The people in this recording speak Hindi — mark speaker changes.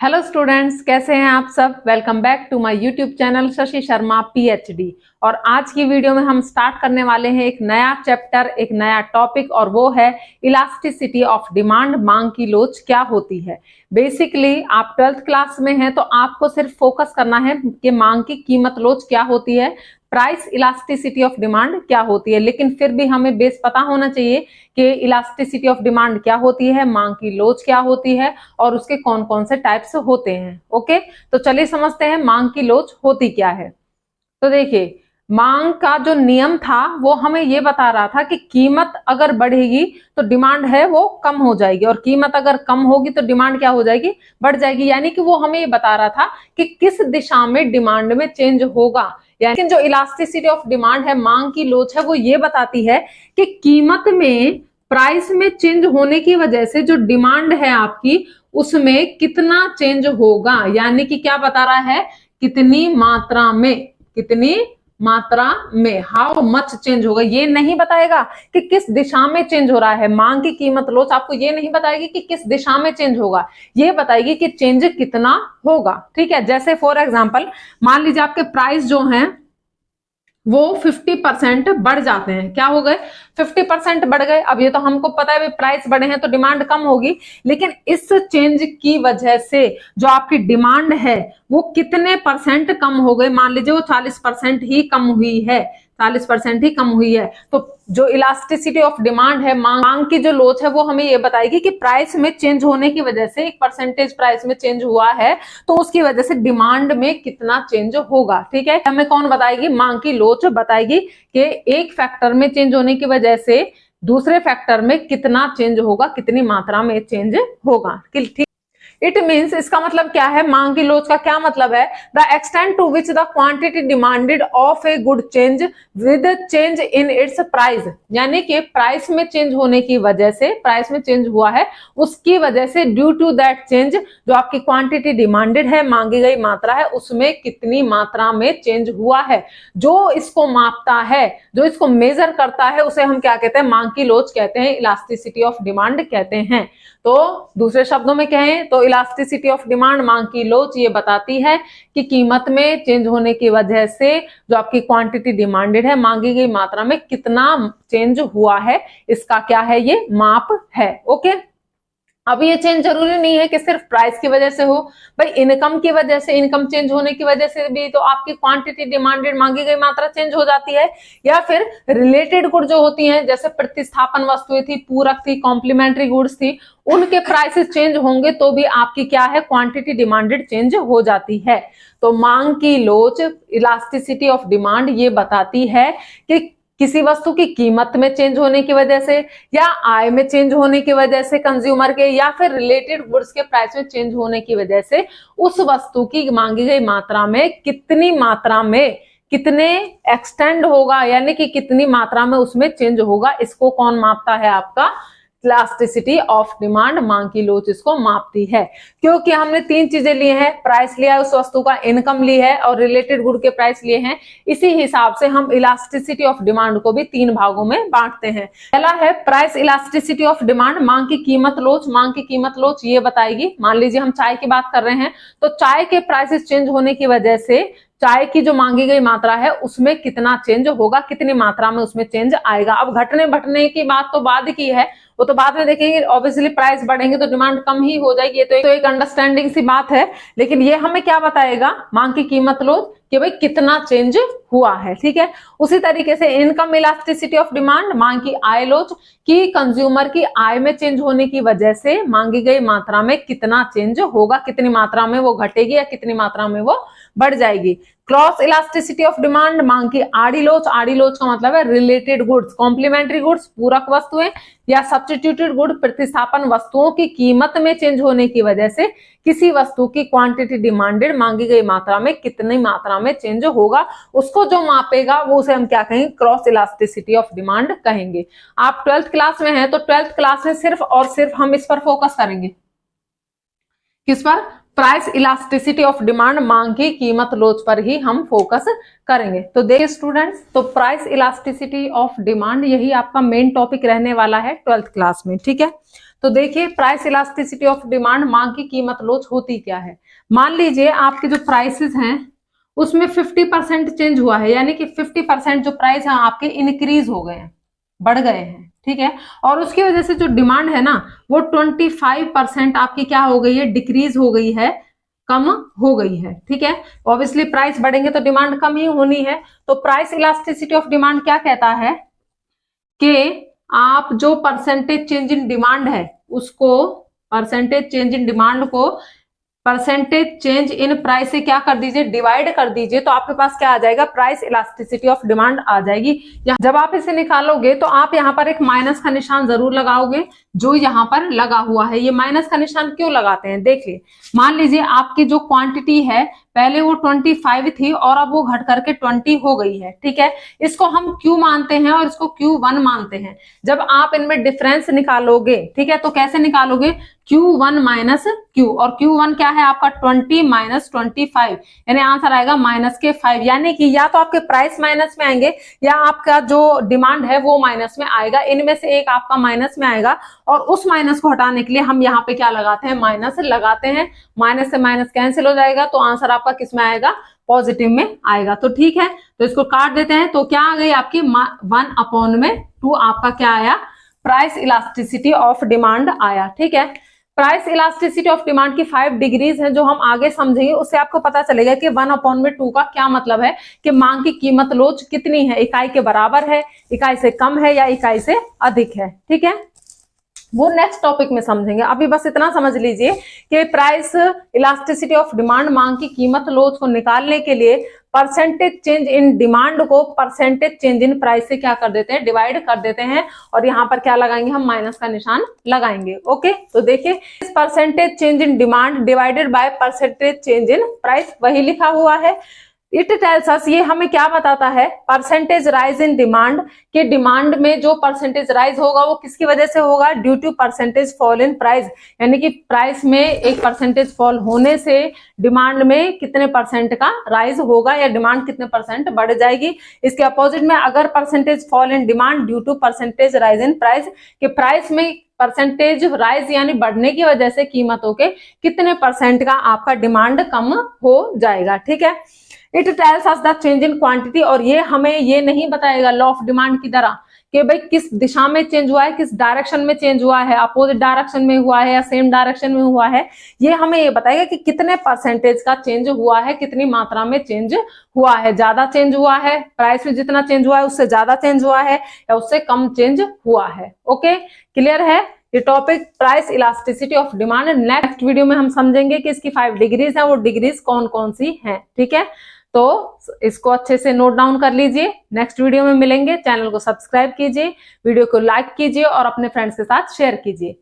Speaker 1: हेलो स्टूडेंट्स, कैसे हैं आप सब। Welcome back to my YouTube channel Shashi Sharma PhD. और आज की वीडियो में हम स्टार्ट करने वाले हैं एक नया चैप्टर, एक नया टॉपिक, और वो है इलास्टिसिटी ऑफ डिमांड। मांग की लोच क्या होती है। बेसिकली आप 12th क्लास में हैं तो आपको सिर्फ फोकस करना है कि मांग की कीमत लोच क्या होती है, प्राइस इलास्टिसिटी ऑफ डिमांड क्या होती है। लेकिन फिर भी हमें बेस पता होना चाहिए कि इलास्टिसिटी ऑफ डिमांड क्या होती है, मांग की लोच क्या होती है और उसके कौन कौन से टाइप्स होते हैं। ओके, तो चलिए समझते हैं मांग की लोच होती क्या है। तो देखिए, मांग का जो नियम था वो हमें ये बता रहा था कि कीमत अगर बढ़ेगी तो डिमांड है वो कम हो जाएगी, और कीमत अगर कम होगी तो डिमांड क्या हो जाएगी, बढ़ जाएगी। यानी कि वो हमें ये बता रहा था कि किस दिशा में डिमांड में चेंज होगा। यानी जो इलास्टिसिटी ऑफ डिमांड है, मांग की लोच है, वो ये बताती है कि कीमत में, प्राइस में चेंज होने की वजह से जो डिमांड है आपकी उसमें कितना चेंज होगा। यानी कि क्या बता रहा है, कितनी मात्रा में, कितनी मात्रा में, हाउ मच चेंज होगा। ये नहीं बताएगा कि किस दिशा में चेंज हो रहा है। मांग की कीमत लोच आपको ये नहीं बताएगी कि किस दिशा में चेंज होगा, ये बताएगी कि चेंज कितना होगा। ठीक है, जैसे फॉर एग्जांपल मान लीजिए आपके प्राइस जो हैं वो 50% बढ़ जाते हैं। क्या हो गए, 50% बढ़ गए। अब ये तो हमको पता है प्राइस बढ़े हैं तो डिमांड कम होगी, लेकिन इस चेंज की वजह से जो आपकी डिमांड है वो कितने परसेंट कम हो गए। मान लीजिए वो 40% ही कम हुई है, 40% ही कम हुई है। तो जो इलास्टिसिटी ऑफ डिमांड है, मांग की जो लोच है, वो हमें ये बताएगी कि प्राइस में चेंज होने की वजह से, एक परसेंटेज प्राइस में चेंज हुआ है तो उसकी वजह से डिमांड में कितना चेंज होगा। ठीक है, हमें कौन बताएगी, मांग की लोच बताएगी कि एक फैक्टर में चेंज होने की वजह से दूसरे फैक्टर में कितना चेंज होगा, कितनी मात्रा में चेंज होगा। ठीक, इट मीन्स, इसका मतलब क्या है, मांग की लोच का क्या मतलब है, the extent to which the quantity demanded of a good change with change in its price. यानी कि प्राइस में चेंज होने की वजह से, प्राइस में चेंज हुआ है उसकी वजह से, ड्यू टू दैट चेंज, जो आपकी क्वांटिटी डिमांडेड है, मांगी गई मात्रा है, उसमें कितनी मात्रा में चेंज हुआ है। जो इसको मापता है, जो इसको मेजर करता है, उसे हम क्या कहते हैं, मांग की लोच कहते हैं, इलास्टिसिटी ऑफ डिमांड कहते हैं। तो दूसरे शब्दों में कहें तो इलास्टिसिटी ऑफ डिमांड, मांग की लोच, ये बताती है कि कीमत में चेंज होने की वजह से जो आपकी क्वांटिटी डिमांडेड है, मांगी गई मात्रा में कितना चेंज हुआ है, इसका क्या है, ये माप है। ओके, अब ये चेंज जरूरी नहीं है कि सिर्फ प्राइस की वजह से हो भाई, इनकम की वजह से, इनकम चेंज होने की वजह से भी तो आपकी क्वांटिटी डिमांडेड, मांगी गई मात्रा चेंज हो जाती है। या फिर रिलेटेड गुड जो होती हैं, जैसे प्रतिस्थापन वस्तुएं थी, पूरक थी, कॉम्प्लीमेंट्री गुड्स थी, उनके प्राइसेस चेंज होंगे तो भी आपकी क्या है, क्वांटिटी डिमांडेड चेंज हो जाती है। तो मांग की लोच, इलास्टिसिटी ऑफ डिमांड, ये बताती है कि किसी वस्तु की कीमत में चेंज होने की वजह से, या आय में चेंज होने की वजह से कंज्यूमर के, या फिर रिलेटेड गुड्स के प्राइस में चेंज होने की वजह से उस वस्तु की मांगी गई मात्रा में कितनी मात्रा में, कितने एक्सटेंड होगा, यानी कि कितनी मात्रा में उसमें चेंज होगा। इसको कौन मापता है, आपका इलास्टिसिटी ऑफ डिमांड, मांग की लोच इसको मापती है। क्योंकि हमने तीन चीजें ली हैं, प्राइस लिया है उस वस्तु का, इनकम ली है और रिलेटेड गुड के प्राइस लिए हैं। इसी हिसाब से हम इलास्टिसिटी ऑफ डिमांड को भी तीन भागों में बांटते हैं। पहला है प्राइस इलास्टिसिटी ऑफ डिमांड, मांग की कीमत लोच। मांग की कीमत लोच ये बताएगी, मान लीजिए हम चाय की बात कर रहे हैं तो चाय के प्राइसेस चेंज होने की वजह से चाय की जो मांगी गई मात्रा है उसमें कितना चेंज होगा, कितनी मात्रा में उसमें चेंज आएगा। अब घटने बढ़ने की बात तो बाद की है, वो तो बाद में देखेंगे। ऑब्वियसली प्राइस बढ़ेंगे तो डिमांड कम ही हो जाएगी, ये तो एक अंडरस्टैंडिंग सी बात है। लेकिन ये हमें क्या बताएगा, मांग की कीमत लोच, कि भाई कितना चेंज हुआ है। ठीक है, उसी तरीके से इनकम इलास्टिसिटी ऑफ डिमांड, मांग की आय लोच, कि कंज्यूमर की आय में चेंज होने की वजह से मांगी गई मात्रा में कितना चेंज होगा, कितनी मात्रा में वो घटेगी या कितनी मात्रा में वो बढ़ जाएगी। क्रॉस इलास्टिसिटी ऑफ डिमांड, मांग की आड़ी लोच। आड़ी लोच का मतलब है रिलेटेड गुड्स, कॉम्प्लीमेंट्री गुड्स, पूरक वस्तुएं, या सब्स्टिट्यूटेड गुड, प्रतिस्थापन वस्तुओं की कीमत में चेंज होने की वजह से किसी वस्तु की क्वांटिटी डिमांडेड, मांगी गई मात्रा में कितनी मात्रा में चेंज होगा, उसको जो मापेगा वो उसे हम क्या कहेंगे, क्रॉस इलास्टिसिटी ऑफ डिमांड कहेंगे। आप 12th क्लास में हैं तो 12th क्लास में सिर्फ और सिर्फ हम इस पर फोकस करेंगे, किस पर, प्राइस इलास्टिसिटी ऑफ डिमांड, मांग की कीमत लोच पर ही हम फोकस करेंगे। तो देखिए स्टूडेंट्स, तो प्राइस इलास्टिसिटी ऑफ डिमांड यही आपका मेन टॉपिक रहने वाला है 12th क्लास में। ठीक है, तो देखिए प्राइस इलास्टिसिटी ऑफ डिमांड, मांग की कीमत लोच होती क्या है। मान लीजिए आपके जो प्राइसेस हैं उसमें 50% चेंज हुआ है, यानी कि 50% जो प्राइस है आपके इंक्रीज हो गए हैं, बढ़ गए हैं, ठीक है। और उसकी वजह से जो डिमांड है ना वो 25% आपकी क्या हो गई है, डिक्रीज हो गई है, कम हो गई है, ठीक है। ऑब्वियसली प्राइस बढ़ेंगे तो डिमांड कम ही होनी है। तो प्राइस इलास्टिसिटी ऑफ डिमांड क्या कहता है कि आप जो परसेंटेज चेंज इन डिमांड है उसको, परसेंटेज चेंज इन डिमांड को परसेंटेज चेंज इन प्राइस से क्या कर दीजिए, डिवाइड कर दीजिए, तो आपके पास क्या आ जाएगा, प्राइस इलास्टिसिटी ऑफ डिमांड आ जाएगी। जब आप इसे निकालोगे तो आप यहाँ पर एक माइनस का निशान जरूर लगाओगे, जो यहाँ पर लगा हुआ है। ये माइनस का निशान क्यों लगाते हैं, देखिए मान लीजिए आपकी जो क्वांटिटी है पहले वो 25 थी और अब वो घट करके 20 हो गई है, ठीक है। इसको हम Q मानते हैं और इसको Q1 मानते हैं। जब आप इनमें डिफरेंस निकालोगे, ठीक है, तो कैसे निकालोगे, Q1 माइनस Q, और Q1 क्या है आपका 20 माइनस 25, यानी आंसर आएगा -5, यानी कि या तो आपके प्राइस माइनस में आएंगे या आपका जो डिमांड है वो माइनस में आएगा, इनमें से एक आपका माइनस में आएगा। और उस माइनस को हटाने के लिए हम यहाँ पे क्या लगाते हैं, माइनस लगाते हैं, माइनस से माइनस कैंसिल हो जाएगा, तो आंसर आपका किस में आएगा, पॉजिटिव में आएगा। तो ठीक है, तो इसको काट देते हैं, तो क्या आ गई आपकी 1/2 आपका क्या आया, प्राइस इलास्टिसिटी ऑफ डिमांड आया, ठीक है। प्राइस इलास्टिसिटी ऑफ डिमांड की 5 डिग्रीज हैं जो हम आगे समझेंगे, उससे आपको पता चलेगा कि 1/2 का क्या मतलब है, कि मांग की कीमत लोच कितनी है, इकाई के बराबर है, इकाई से कम है या इकाई से अधिक है, ठीक है। वो नेक्स्ट टॉपिक में समझेंगे। अभी बस इतना समझ लीजिए कि प्राइस इलास्टिसिटी ऑफ डिमांड, मांग की कीमत लोच को निकालने के लिए परसेंटेज चेंज इन डिमांड को परसेंटेज चेंज इन प्राइस से क्या कर देते हैं, डिवाइड कर देते हैं, और यहाँ पर क्या लगाएंगे, हम माइनस का निशान लगाएंगे। ओके, तो देखिए इस percentage change in demand divided by percentage change in price, वही लिखा हुआ है। इट टेल्स अस, ये हमें क्या बताता है, परसेंटेज राइज इन डिमांड, के डिमांड में जो परसेंटेज राइज होगा वो किसकी वजह से होगा, due to percentage fall in price, यानी कि प्राइस में एक परसेंटेज फॉल होने से डिमांड में कितने परसेंट का राइज होगा या डिमांड कितने परसेंट बढ़ जाएगी। इसके अपोजिट में अगर percentage fall in demand due to percentage rise in price, के प्राइस में परसेंटेज राइज यानी बढ़ने की वजह से कीमतों के कितने परसेंट का आपका डिमांड कम हो जाएगा, ठीक है। It tells us the change in quantity, और ये हमें ये नहीं बताएगा लॉ ऑफ डिमांड की तरह कि भाई किस दिशा में चेंज हुआ है, किस डायरेक्शन में चेंज हुआ है, अपोजिट डायरेक्शन में हुआ है या सेम डायरेक्शन में हुआ है। ये हमें ये बताएगा कि कितने परसेंटेज का चेंज हुआ है, कितनी मात्रा में चेंज हुआ है, ज्यादा चेंज हुआ है, प्राइस में जितना चेंज हुआ है उससे ज्यादा चेंज हुआ है या उससे कम चेंज हुआ है। ओके, क्लियर है ये topic price elasticity of demand. Next video में हम समझेंगे कि इसकी 5 डिग्रीज है, वो डिग्रीज कौन कौन सी हैं, ठीक है। तो इसको अच्छे से नोट डाउन कर लीजिए, नेक्स्ट वीडियो में मिलेंगे। चैनल को सब्सक्राइब कीजिए, वीडियो को लाइक कीजिए और अपने फ्रेंड्स के साथ शेयर कीजिए।